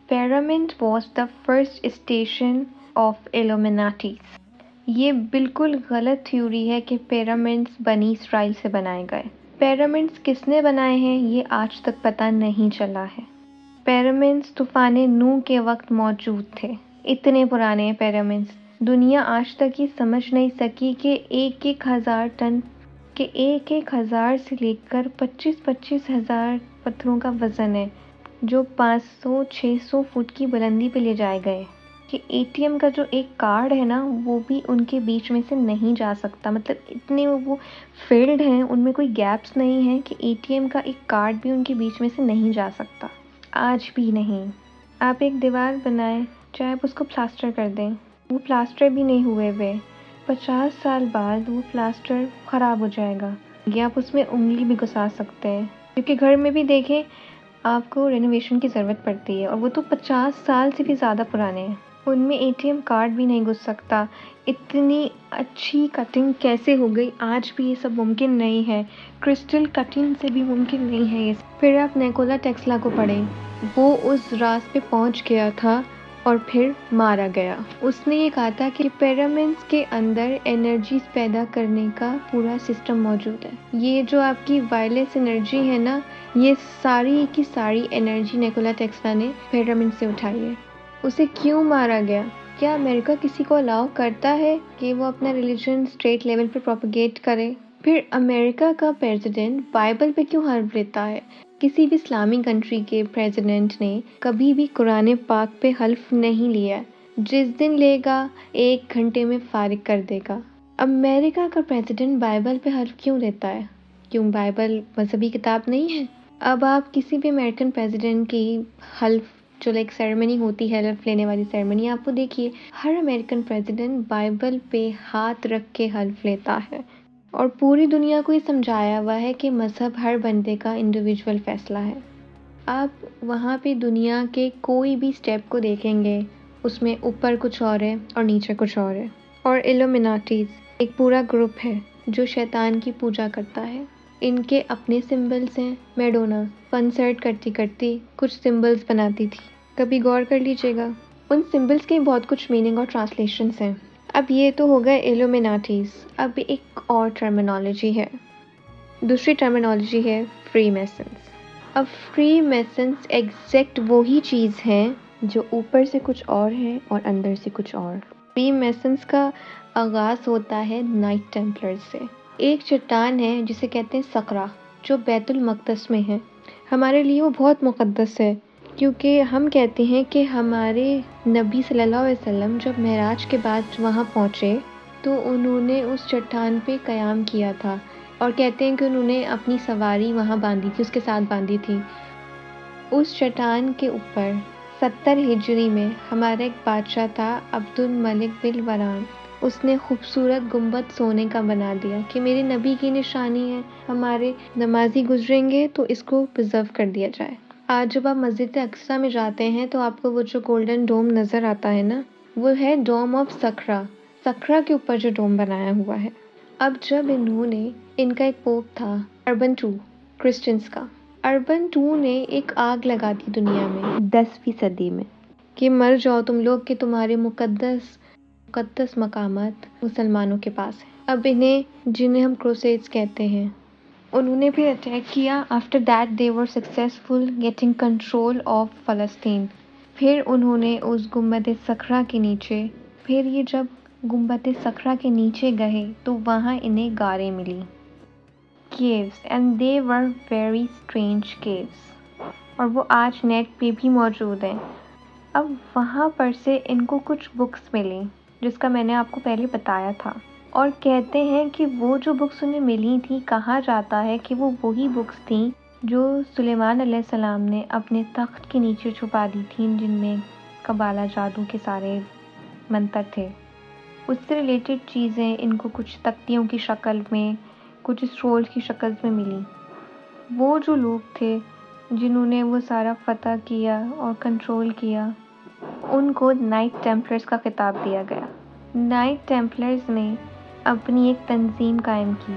Pyramid was the first station of Illuminati. یہ بالکل غلط تھیوری ہے کہ پیرامڈس بنی اسرائیل سے بنائے گئے۔ پیرامڈس کس نے بنائے ہیں یہ آج تک پتہ نہیں چلا ہے۔ پیرامڈس طوفان نوح کے وقت موجود تھے۔ اتنے پرانے ہیں پیرامڈس، دنیا آج تک یہ سمجھ نہیں سکی کہ ایک ہزار سے لے کر 25 ہزار پتھروں کا وزن ہے جو 500-600 فٹ کی بلندی پہ لے جائے گئے، کہ ATM کا جو ایک کارڈ ہے نا وہ بھی ان کے بیچ میں سے نہیں جا سکتا، مطلب اتنے وہ فیلڈ ہیں، ان میں کوئی گیپس نہیں ہیں کہ ATM کا ایک کارڈ بھی ان کے بیچ میں سے نہیں جا سکتا، آج بھی نہیں۔ آپ ایک دیوار بنائیں، چاہے آپ اس کو پلاسٹر کر دیں، وہ پلاسٹر بھی نہیں ہوئے 50 سال بعد وہ پلاسٹر خراب ہو جائے گا، یا آپ اس میں انگلی بھی گھسا سکتے ہیں، کیونکہ گھر میں بھی دیکھیں آپ کو رینوویشن کی ضرورت پڑتی ہے، اور وہ تو 50 سال سے بھی زیادہ پرانے ہیں، ان میں ATM کارڈ بھی نہیں گھس سکتا۔ اتنی اچھی کٹنگ کیسے ہو گئی؟ آج بھی یہ سب ممکن نہیں ہے، کرسٹل کٹنگ سے بھی ممکن نہیں ہے یہ سب۔ پھر آپ نیکولا ٹیسلا کو پڑھیں، وہ اس راز پہ پہنچ گیا تھا اور پھر مارا گیا۔ اس نے یہ کہا تھا کہ پیرامڈس کے اندر انرجیز پیدا کرنے کا پورا سسٹم موجود ہے۔ یہ جو آپ کی وائرلیس انرجی ہے نا، یہ ساری کی ساری انرجی نیکولا ٹیسلا نے پیرامڈ سے اٹھائی ہے۔ اسے کیوں مارا گیا؟ کیا امریکہ کسی کو الاؤ کرتا ہے کہ وہ اپنا ریلیجن اسٹیٹ لیول پہ پروپیگیٹ کرے؟ پھر امریکہ کا پریزیڈنٹ بائبل پہ کیوں حلف لیتا ہے؟ کسی بھی اسلامی کنٹری کے پریزیڈنٹ نے کبھی بھی قرآن پاک پہ حلف نہیں لیا، جس دن لے گا 1 گھنٹے میں فارغ کر دے گا۔ امریکہ کا پریزیڈنٹ بائبل پہ حلف کیوں لیتا ہے؟ کیوں بائبل مذہبی کتاب نہیں ہے؟ اب آپ کسی بھی امریکن پریزیڈنٹ کی حلف جو سیریمنی ہوتی ہے، حلف لینے والی سیریمنی، آپ کو دیکھیے ہر امریکن پریزیڈنٹ بائبل پہ ہاتھ رکھ کے حلف لیتا ہے، اور پوری دنیا کو یہ سمجھایا ہوا ہے کہ مذہب ہر بندے کا انڈیویجول فیصلہ ہے۔ آپ وہاں پہ دنیا کے کوئی بھی سٹیپ کو دیکھیں گے، اس میں اوپر کچھ اور ہے اور نیچے کچھ اور ہے۔ اور ایلومیناٹیز ایک پورا گروپ ہے جو شیطان کی پوجا کرتا ہے۔ ان کے اپنے سمبلز ہیں۔ میڈونا کنسرٹ کرتی کچھ سمبلز بناتی تھی، کبھی غور کر لیجیے گا، ان سمبلز کے بہت کچھ میننگ اور ٹرانسلیشنز ہیں۔ اب یہ تو ہو گئے ایلومیناٹیز، اب ایک اور ٹرمینالوجی ہے، دوسری ٹرمینالوجی ہے فری میسنز۔ اب فری میسنز ایگزیکٹ وہی چیز ہے جو اوپر سے کچھ اور ہے اور اندر سے کچھ اور۔ فری میسنز کا آغاز ہوتا ہے نائٹ ٹیمپلرز سے۔ ایک چٹان ہے جسے کہتے ہیں سقرہ، جو بیت المقدس میں ہے۔ ہمارے لیے وہ بہت مقدس ہے، کیونکہ ہم کہتے ہیں کہ ہمارے نبی صلی اللہ علیہ وسلم جب معراج کے بعد وہاں پہنچے تو انہوں نے اس چٹان پہ قیام کیا تھا، اور کہتے ہیں کہ انہوں نے اپنی سواری وہاں باندھی تھی، اس کے ساتھ باندھی تھی۔ اس چٹان کے اوپر 70 ہجری میں ہمارا ایک بادشاہ تھا عبد الملک بالوران، اس نے خوبصورت گنبد سونے کا بنا دیا کہ میرے نبی کی نشانی ہے، ہمارے نمازی گزریں گے تو اس کو پرزرو کر دیا جائے۔ آج جب آپ مسجد اقصیٰ میں جاتے ہیں تو آپ کو وہ جو گولڈن ڈوم نظر آتا ہے نا، وہ ہے ڈوم آف سقرہ، سقرہ کے اوپر جو ڈوم بنایا ہوا ہے۔ اب جب انہوں نے، ان کا ایک پوپ تھا اربن II، کرسچنز کا، اربن II نے ایک آگ لگا دی دنیا میں 10ویں صدی میں کہ مر جاؤ تم لوگ، کہ تمہارے مقدس مقامات مسلمانوں کے پاس ہیں۔ اب جنہیں ہم کروسیڈز کہتے ہیں، انہوں نے پھر اٹیک کیا۔ After that they were successful getting control of فلسطین۔ پھر انہوں نے اس گنبد صخرہ کے نیچے، پھر یہ جب گنبد صخرہ کے نیچے گئے تو وہاں انہیں غاریں ملی، caves, and they were very strange caves، اور وہ آج نیٹ پہ بھی موجود ہیں۔ اب وہاں پر سے ان کو کچھ بکس ملی، جس کا میں نے آپ کو پہلے بتایا تھا، اور کہتے ہیں کہ وہ جو بکس انہیں ملی تھیں، کہا جاتا ہے کہ وہ وہی بکس تھیں جو سلیمان علیہ السلام نے اپنے تخت کے نیچے چھپا دی تھیں، جن میں قبالہ جادو کے سارے منتر تھے۔ اس سے ریلیٹڈ چیزیں ان کو کچھ تختیوں کی شکل میں، کچھ اسٹرول کی شکل میں ملی۔ وہ جو لوگ تھے جنہوں نے وہ سارا فتح کیا اور کنٹرول کیا، ان کو نائٹ ٹیمپلرز کا خطاب دیا گیا۔ نائٹ ٹیمپلرز نے اپنی ایک تنظیم قائم کی،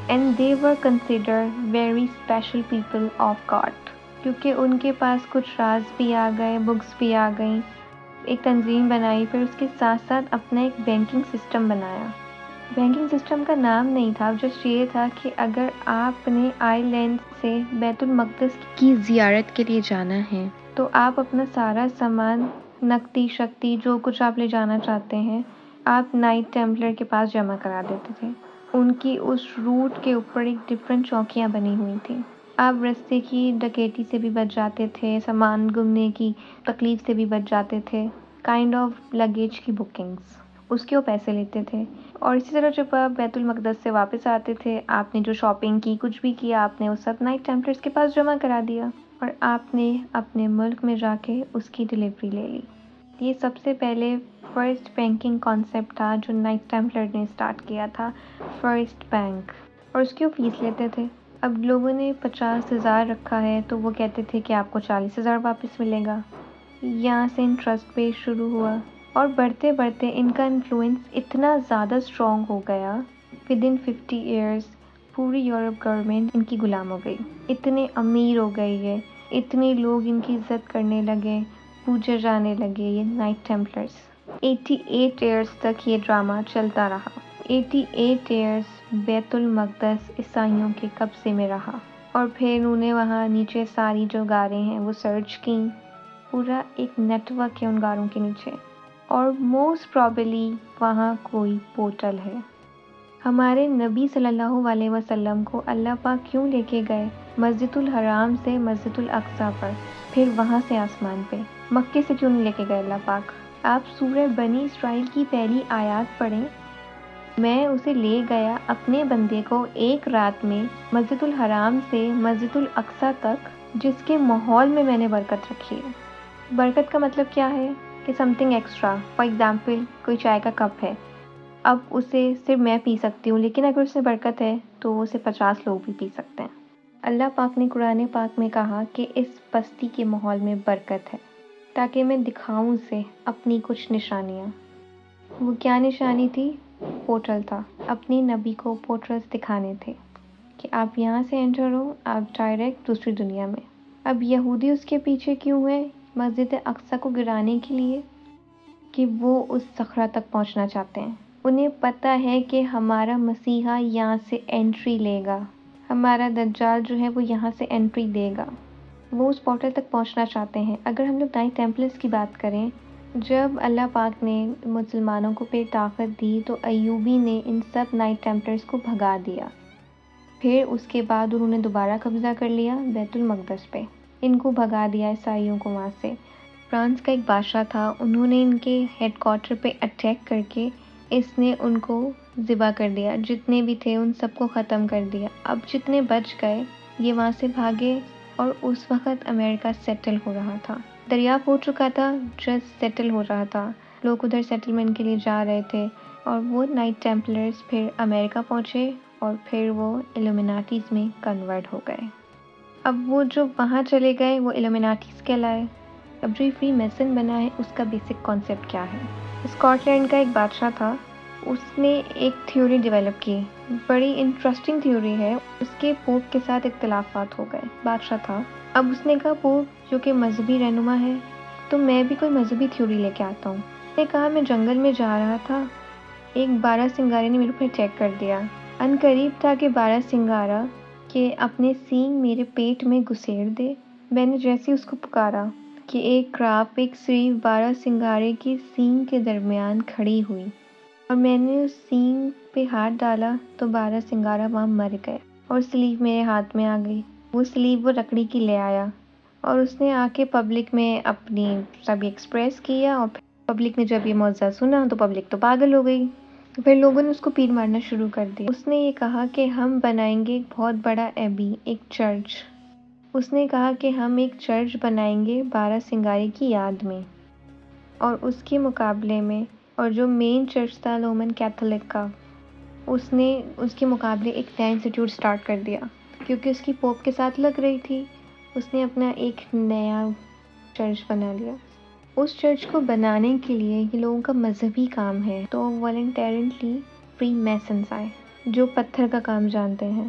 and they were considered very special people of God۔ کیونکہ ان کے پاس کچھ راز بھی آ گئے، بکس بھی آ گئیں، ایک تنظیم بنائی، پھر اس کے ساتھ ساتھ اپنا ایک بینکنگ سسٹم بنایا۔ بینکنگ سسٹم کا نام نہیں تھا، جسٹ یہ تھا کہ اگر آپ نے آئی لینڈ سے بیت المقدس کی زیارت کے لیے جانا ہے تو آپ اپنا سارا سامان، نقدی شکتی، جو کچھ آپ لے جانا چاہتے ہیں، آپ نائٹ ٹیمپلر کے پاس جمع کرا دیتے تھے۔ ان کی اس روٹ کے اوپر ایک ڈفرینٹ چوکیاں بنی ہوئی تھیں۔ آپ رستے کی ڈکیتی سے بھی بچ جاتے تھے، سامان گمنے کی تکلیف سے بھی بچ جاتے تھے، کائنڈ آف لگیج کی بکنگس، اس کے وہ پیسے لیتے تھے۔ اور اسی طرح جب آپ بیت المقدس سے واپس آتے تھے، آپ نے جو شاپنگ کی، کچھ بھی کیا، آپ نے وہ سب نائٹ ٹیمپلرز کے پاس جمع کرا دیا اور آپ نے اپنے ملک میں جا کے اس کی ڈلیوری لے لی۔ یہ سب سے پہلے فرسٹ بینکنگ کانسیپٹ تھا جو نائٹ ٹیمپلر نے اسٹارٹ کیا تھا، فرسٹ بینک، اور اس کی وہ فیس لیتے تھے۔ اب لوگوں نے 50,000 رکھا ہے تو وہ کہتے تھے کہ آپ کو 40,000 واپس ملے گا۔ یہاں سے انٹرسٹ پے شروع ہوا اور بڑھتے بڑھتے ان کا انفلوئنس اتنا زیادہ اسٹرانگ ہو گیا، ود ان 50 ایئرس پوری یورپ گورنمنٹ ان کی غلام ہو گئی، اتنے امیر ہو گئی ہے، اتنے لوگ ان کی عزت کرنے لگے، پوجے جانے لگے یہ نائٹ ٹیمپلرز۔ 88 ایئرس تک یہ ڈرامہ چلتا رہا۔ 88 ایئرس بیت المقدس عیسائیوں کے قبضے میں رہا، اور پھر انہوں نے وہاں نیچے ساری جو غاریں ہیں وہ سرچ کیں، پورا ایک نیٹ ورک ہے ان غاروں کے نیچے، اور موسٹ پرابیبلی وہاں کوئی پورٹل ہے۔ ہمارے نبی صلی اللہ علیہ وسلم کو اللہ پاک کیوں لے کے گئے مسجد الحرام سے مسجد الاقصیٰ پر، پھر وہاں سے آسمان پہ؟ مکے سے کیوں نہیں لے کے گئے اللہ پاک؟ آپ سورہ بنی اسرائیل کی پہلی آیات پڑھیں، میں اسے لے گیا اپنے بندے کو ایک رات میں مسجد الحرام سے مسجد الاقصیٰ تک، جس کے ماحول میں میں نے برکت رکھی ہے۔ برکت کا مطلب کیا ہے؟ کہ some thing extra, for example کوئی چائے کا کپ ہے، اب اسے صرف میں پی سکتی ہوں، لیکن اگر اس میں برکت ہے تو اسے 50 لوگ بھی پی سکتے ہیں۔ اللہ پاک نے قرآن پاک میں کہا کہ اس بستی کے ماحول میں برکت ہے، تاکہ میں دکھاؤں اسے اپنی کچھ نشانیاں۔ وہ کیا نشانی تھی؟ پورٹل تھا، اپنی نبی کو پورٹلز دکھانے تھے کہ آپ یہاں سے انٹر ہو، آپ ڈائریکٹ دوسری دنیا میں۔ اب یہودی اس کے پیچھے کیوں ہوئے مسجد اقصیٰ کو گرانے کے لیے؟ کہ وہ اس صخرہ تک پہنچنا چاہتے ہیں۔ انہیں پتہ ہے کہ ہمارا مسیحا یہاں سے انٹری لے گا، ہمارا دجال جو ہے وہ یہاں سے انٹری دے گا، وہ اس پورٹل تک پہنچنا چاہتے ہیں۔ اگر ہم لوگ نائٹ ٹیمپلرز کی بات کریں، جب اللہ پاک نے مسلمانوں کو پہ طاقت دی تو ایوبی نے ان سب نائٹ ٹیمپلرز کو بھگا دیا، پھر اس کے بعد انہوں نے دوبارہ قبضہ کر لیا بیت المقدس پہ، ان کو بھگا دیا عیسائیوں کو وہاں سے۔ فرانس کا ایک بادشاہ تھا، انہوں نے ان کے ہیڈ کوارٹر پہ اٹیک کر کے اس نے ان کو ذبح کر دیا، جتنے بھی تھے ان سب کو ختم کر دیا۔ اب جتنے بچ گئے یہ وہاں سے بھاگے، اور اس وقت امریکہ سیٹل ہو رہا تھا، دریافت ہو چکا تھا، جسٹ سیٹل ہو رہا تھا، لوگ ادھر سیٹلمنٹ کے لیے جا رہے تھے، اور وہ نائٹ ٹیمپلرز پھر امریکہ پہنچے اور پھر وہ ایلومیناٹیز میں کنورٹ ہو گئے۔ اب وہ جو وہاں چلے گئے وہ ایلومیناٹیز کہلائے۔ اب جو یہ فری میسن بنا ہے اس کا بیسک کانسیپٹ کیا ہے؟ اسکاٹ لینڈ کا ایک بادشاہ تھا، اس نے ایک تھیوری ڈیولپ کی، بڑی انٹرسٹنگ تھیوری ہے۔ اس کے پوپ کے ساتھ اختلافات ہو گئے، بادشاہ تھا، اب اس نے کہا پوپ جو کہ مذہبی رہنما ہے تو میں بھی کوئی مذہبی تھیوری لے کے آتا ہوں۔ اس نے کہا میں جنگل میں جا رہا تھا، ایک 12 سنگارے نے میرے اوپر اٹیک کر دیا، ان قریب تھا کہ 12 سنگارا کہ اپنے سینگ میرے پیٹ میں گھسیڑ دے۔ میں نے جیسے اس کو پکارا کہ ایک کراپ ایک سلیو 12 سنگارے کی سینگ کے درمیان کھڑی ہوئی، اور میں نے اس سینگ پہ ہاتھ ڈالا تو 12 سنگارا وہاں مر گئے، اور سلیو میرے ہاتھ میں آ گئی۔ وہ سلیو وہ لکڑی کی لے آیا، اور اس نے آ کے پبلک میں اپنی سب ایکسپریس کیا، اور پبلک نے جب یہ معجزہ سنا تو پبلک تو پاگل ہو گئی، پھر لوگوں نے اس کو پیر مارنا شروع کر دیا۔ اس نے یہ کہا کہ ہم بنائیں گے ایک بہت بڑا ایبی، ایک چرچ۔ اس نے کہا کہ ہم ایک چرچ بنائیں گے 12 سنگارے کی یاد میں، اور اس کے مقابلے میں، اور جو مین چرچ تھا رومن کیتھولک کا، اس نے اس کے مقابلے ایک نیا انسٹیٹیوٹ سٹارٹ کر دیا، کیونکہ اس کی پوپ کے ساتھ لگ رہی تھی، اس نے اپنا ایک نیا چرچ بنا لیا۔ اس چرچ کو بنانے کے لیے یہ لوگوں کا مذہبی کام ہے، تو والنٹیرلی فری میسنز آئے جو پتھر کا کام جانتے ہیں،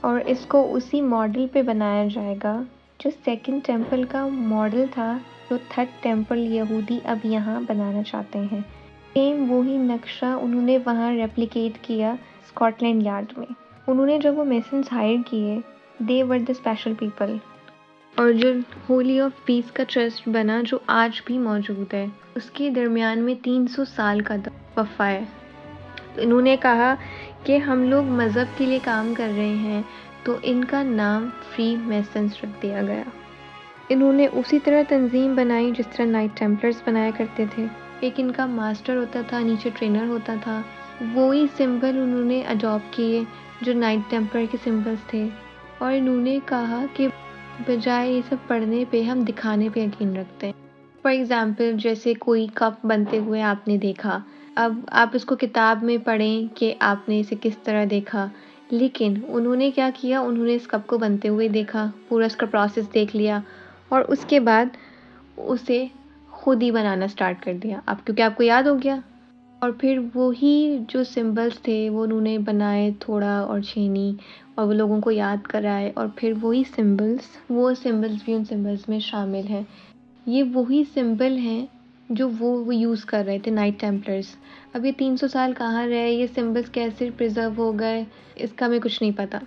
اور اس کو اسی ماڈل پہ بنایا جائے گا جو سیکنڈ ٹیمپل کا ماڈل تھا، جو تھرڈ ٹیمپل یہودی اب یہاں بنانا چاہتے ہیں، سیم وہی نقشہ انہوں نے وہاں ریپلیکیٹ کیا اسکاٹ لینڈ یارڈ میں۔ انہوں نے جب وہ میسنس ہائر کیے، دے ور دا اسپیشل پیپل، اور جو ہولی آف پیس کا ٹرسٹ بنا جو آج بھی موجود ہے، اس کے درمیان میں 300 سال کا وقفہ ہے۔ تو انہوں نے کہا کہ ہم لوگ مذہب کے لیے کام کر رہے ہیں، تو ان کا نام فری میسنس رکھ دیا گیا۔ انہوں نے اسی طرح تنظیم بنائی جس طرح نائٹ ٹیمپلرز بنایا کرتے تھے۔ ایک ان کا ماسٹر ہوتا تھا، نیچے ٹرینر ہوتا تھا، وہی سمبل انہوں نے اڈاپٹ کیے جو نائٹ ٹیمپلر کے سمبلز تھے، اور انہوں نے کہا کہ بجائے یہ سب پڑھنے پہ ہم دکھانے پہ یقین رکھتے ہیں۔ فار ایگزامپل جیسے کوئی کپ بنتے ہوئے آپ نے دیکھا، اب آپ اس کو کتاب میں پڑھیں کہ آپ نے اسے کس طرح دیکھا، لیکن انہوں نے کیا کیا، انہوں نے اس کپ کو بنتے ہوئے دیکھا، پورا اس کا پروسیس دیکھ لیا، اور اس کے بعد اسے خود ہی بنانا سٹارٹ کر دیا، اب کیونکہ آپ کو یاد ہو گیا، اور پھر وہی جو سمبلز تھے وہ انہوں نے بنائے تھوڑا اور چھینی، اور وہ لوگوں کو یاد کرائے، اور پھر وہی سمبلز، وہ سمبلز بھی ان سمبلز میں شامل ہیں۔ یہ وہی سمبل ہیں جو وہ یوز کر رہے تھے نائٹ ٹیمپلرز۔ اب یہ 300 سال کہاں رہے، یہ سمبلز کیسے پریزرو ہو گئے، اس کا ہمیں کچھ نہیں پتا۔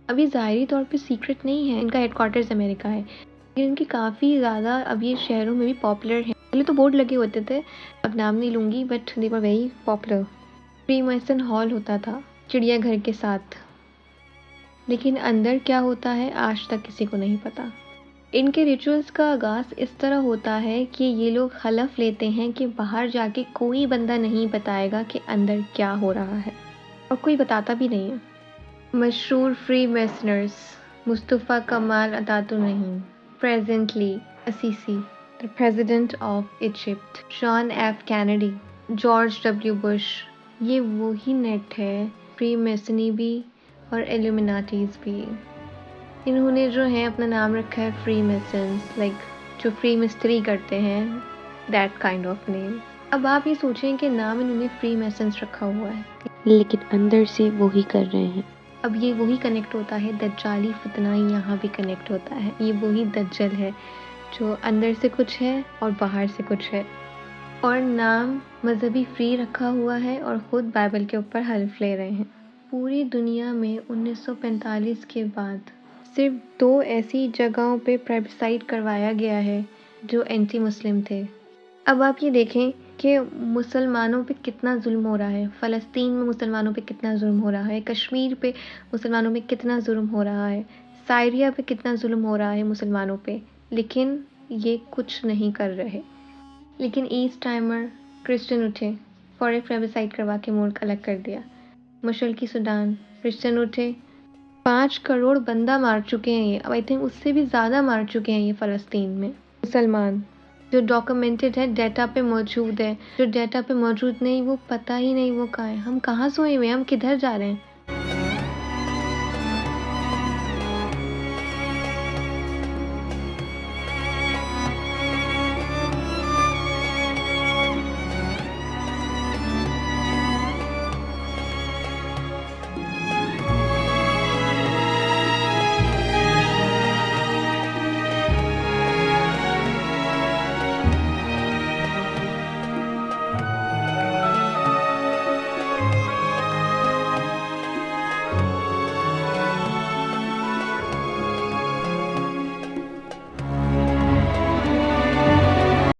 اب یہ ظاہری طور پہ سیکرٹ نہیں ہے، ان کا ہیڈ کوارٹرز امریکہ ہے، لیکن ان کی کافی زیادہ اب یہ شہروں میں بھی پاپولر ہیں۔ پہلے تو بورڈ لگے ہوتے تھے، اب نام نہیں لوں گی، but they were very popular. Free Mason hall ہوتا تھا چڑیا گھر کے ساتھ، لیکن اندر کیا ہوتا ہے آج تک کسی کو نہیں پتا۔ ان کے ریچولز کا آغاز اس طرح ہوتا ہے کہ یہ لوگ حلف لیتے ہیں کہ باہر جا کے کوئی بندہ نہیں بتائے گا کہ اندر کیا ہو رہا ہے، اور کوئی بتاتا بھی نہیں ہے۔ مشہور فری میسنرز مصطفیٰ کمال عطا الرحیم، presently Assisi, the President of Egypt, John F Kennedy, George W Bush, یہ وہی نیٹ ہے، فری میسنی بھی اور ایلومیناٹیز بھی۔ انہوں نے جو ہے اپنا نام رکھا ہے فری میسنس، لائک جو فری مستری کرتے ہیں، دیٹ کائنڈ آف نیم۔ اب آپ یہ سوچیں کہ نام انہوں نے فری میسنس رکھا ہوا ہے، لیکن اندر سے وہی کر رہے ہیں۔ اب یہ وہی کنیکٹ ہوتا ہے، دجالی فتنہ یہاں بھی کنیکٹ ہوتا ہے، یہ وہی دجل ہے جو اندر سے کچھ ہے اور باہر سے کچھ ہے، اور نام مذہبی فری رکھا ہوا ہے اور خود بائبل کے اوپر حلف لے رہے ہیں۔ پوری دنیا میں 1945 کے بعد صرف 2 ایسی جگہوں پہ پلیبسائٹ کروایا گیا ہے جو اینٹی مسلم تھے۔ اب آپ یہ دیکھیں کہ مسلمانوں پہ کتنا ظلم ہو رہا ہے، فلسطین میں مسلمانوں پہ کتنا ظلم ہو رہا ہے، کشمیر پہ مسلمانوں پہ کتنا ظلم ہو رہا ہے، سائریا پہ کتنا ظلم ہو رہا ہے مسلمانوں پہ، لیکن یہ کچھ نہیں کر رہے۔ لیکن ایسٹ ٹائمر کرسچن اٹھے، فوری پلیبسائٹ کروا کے ملک الگ کر دیا۔ مشرقی سوڈان کرسچن اٹھے، 5 کروڑ بندہ مار چکے ہیں یہ، اب آئی تھنک اس سے بھی زیادہ مار چکے ہیں یہ فلسطین میں مسلمان، جو ڈاکومنٹڈ ہے، ڈیٹا پہ موجود ہے، جو ڈیٹا پہ موجود نہیں وہ پتہ ہی نہیں وہ کہاں ہے، ہم کہاں سوئے ہوئے ہیں، ہم کدھر جا رہے ہیں۔